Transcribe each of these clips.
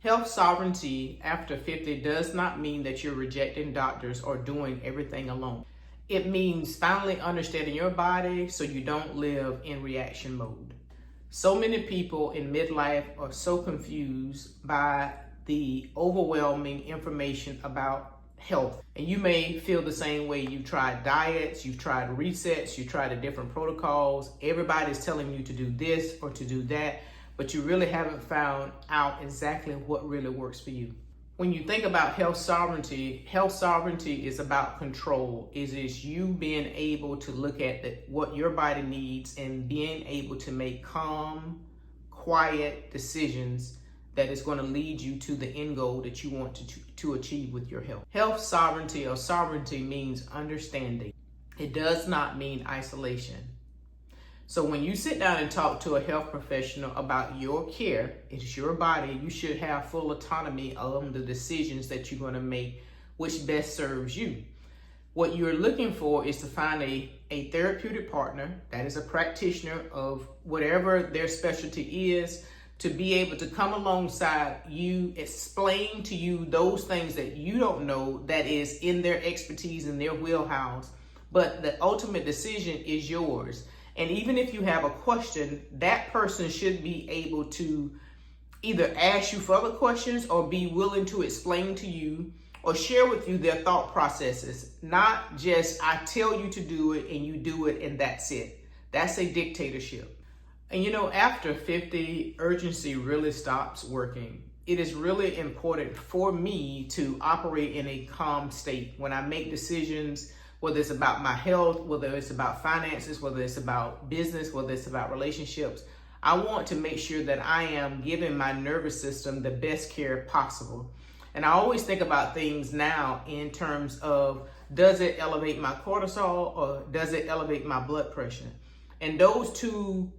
Health sovereignty after 50 does not mean that you're rejecting doctors or doing everything alone. It means finally understanding your body so you don't live in reaction mode. So many people in midlife are so confused by the overwhelming information about health. And you may feel the same way. You've tried diets, you've tried resets, you've tried the different protocols. Everybody's telling you to do this or to do that, but you really haven't found out exactly what really works for you. When you think about health sovereignty is about control. It is you being able to look at what your body needs and being able to make calm, quiet decisions that is going to lead you to the end goal that you want to achieve with your health. Health sovereignty or sovereignty means understanding. It does not mean isolation. So when you sit down and talk to a health professional about your care, it is your body, you should have full autonomy on the decisions that you're going to make, which best serves you. What you're looking for is to find a therapeutic partner that is a practitioner of whatever their specialty is, to be able to come alongside you, explain to you those things that you don't know that is in their expertise, in their wheelhouse, but the ultimate decision is yours. And even if you have a question, that person should be able to either ask you further questions or be willing to explain to you or share with you their thought processes. Not just, I tell you to do it and you do it and that's it. That's a dictatorship. And after 50, urgency really stops working. It is really important for me to operate in a calm state when I make decisions, whether it's about my health, whether it's about finances, whether it's about business, whether it's about relationships. I want to make sure that I am giving my nervous system the best care possible. And I always think about things now in terms of, does it elevate my cortisol or does it elevate my blood pressure? And those two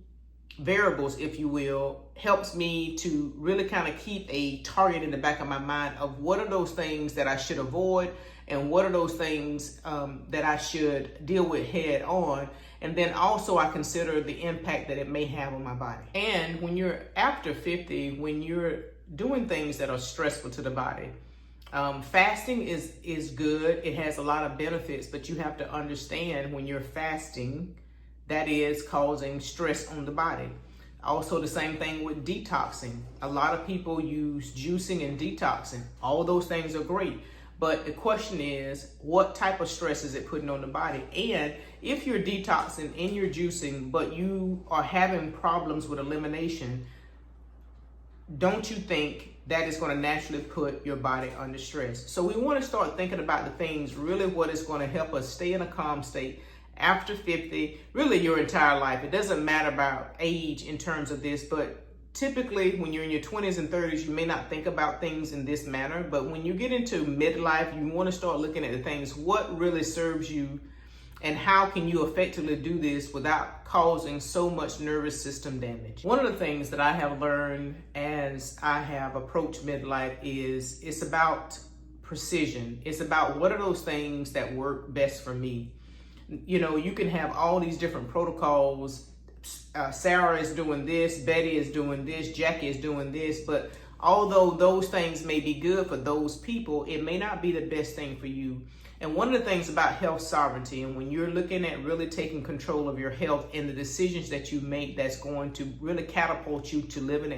variables, if you will, helps me to really kind of keep a target in the back of my mind of what are those things that I should avoid and what are those things that I should deal with head on. And then also I consider the impact that it may have on my body. And when you're after 50, when you're doing things that are stressful to the body, fasting is good. It has a lot of benefits, but you have to understand when you're fasting, that is causing stress on the body. Also, the same thing with detoxing. A lot of people use juicing and detoxing. All those things are great. But the question is, what type of stress is it putting on the body? And if you're detoxing and you're juicing, but you are having problems with elimination, don't you think that is going to naturally put your body under stress? So we want to start thinking about the things, really what is going to help us stay in a calm state after 50, really your entire life. It doesn't matter about age in terms of this, but typically when you're in your 20s and 30s, you may not think about things in this manner, but when you get into midlife, you want to start looking at the things, what really serves you and how can you effectively do this without causing so much nervous system damage. One of the things that I have learned as I have approached midlife is it's about precision. It's about what are those things that work best for me. You can have all these different protocols. Sarah is doing this, Betty is doing this, Jackie is doing this, but although those things may be good for those people, it may not be the best thing for you. And one of the things about health sovereignty, and when you're looking at really taking control of your health and the decisions that you make that's going to really catapult you to living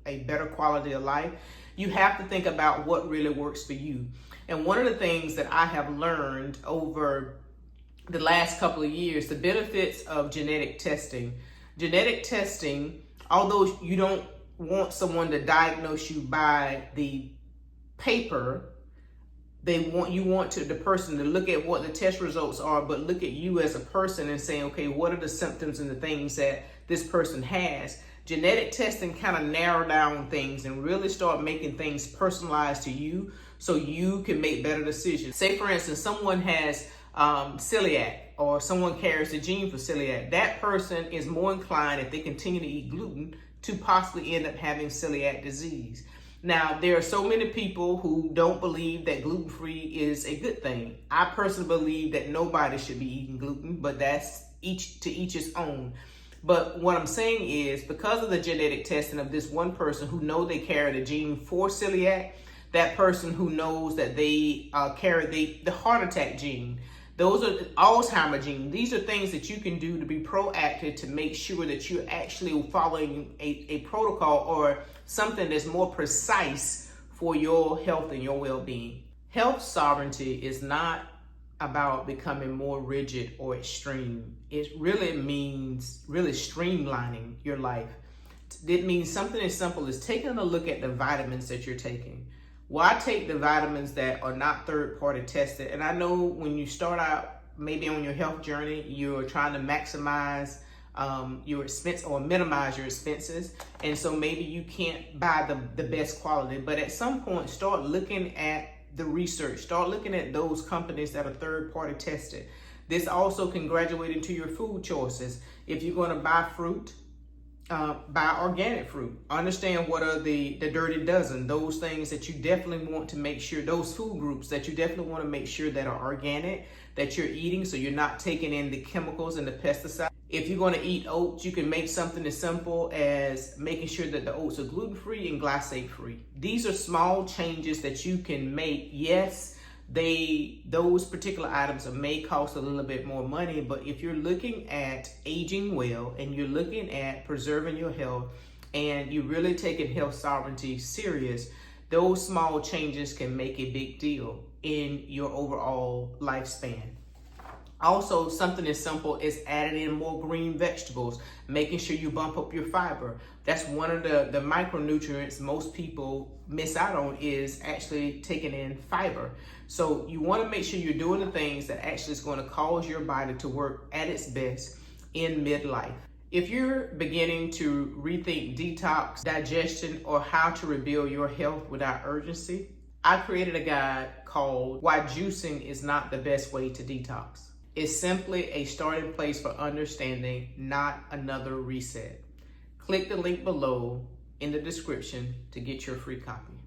a better quality of life, you have to think about what really works for you. And one of the things that I have learned over the last couple of years, the benefits of genetic testing. Genetic testing, although you don't want someone to diagnose you by the paper, the person to look at what the test results are, but look at you as a person and say, okay, what are the symptoms and the things that this person has? Genetic testing kind of narrow down things and really start making things personalized to you so you can make better decisions. Say, for instance, someone has celiac, or someone carries the gene for celiac. That person is more inclined, if they continue to eat gluten, to possibly end up having celiac disease. Now, there are so many people who don't believe that gluten-free is a good thing. I personally believe that nobody should be eating gluten, but that's to each his own. But what I'm saying is, because of the genetic testing of this one person who know they carry the gene for celiac, that person who knows that they carry the heart attack gene, those are Alzheimer's gene. These are things that you can do to be proactive to make sure that you're actually following a protocol or something that's more precise for your health and your well-being. Health sovereignty is not about becoming more rigid or extreme. It really means really streamlining your life. It means something as simple as taking a look at the vitamins that you're taking. Why take the vitamins that are not third-party tested? And I know when you start out maybe on your health journey, you're trying to maximize your expense or minimize your expenses. And so maybe you can't buy the best quality, but at some point start looking at the research, start looking at those companies that are third-party tested. This also can graduate into your food choices. If you're going to buy fruit, buy organic fruit. Understand what are the dirty dozen, those things that you definitely want to make sure, those food groups that you definitely want to make sure that are organic, that you're eating, so you're not taking in the chemicals and the pesticides. If you're going to eat oats, you can make something as simple as making sure that the oats are gluten-free and glyphosate-free. These are small changes that you can make. Yes, those particular items may cost a little bit more money, but if you're looking at aging well and you're looking at preserving your health and you're really taking health sovereignty serious, those small changes can make a big deal in your overall lifespan. Also, something as simple as adding in more green vegetables, making sure you bump up your fiber. That's one of the micronutrients most people miss out on, is actually taking in fiber. So you want to make sure you're doing the things that actually is going to cause your body to work at its best in midlife. If you're beginning to rethink detox, digestion, or how to rebuild your health without urgency, I created a guide called Why Juicing is Not the Best Way to Detox. It's simply a starting place for understanding, not another reset. Click the link below in the description to get your free copy.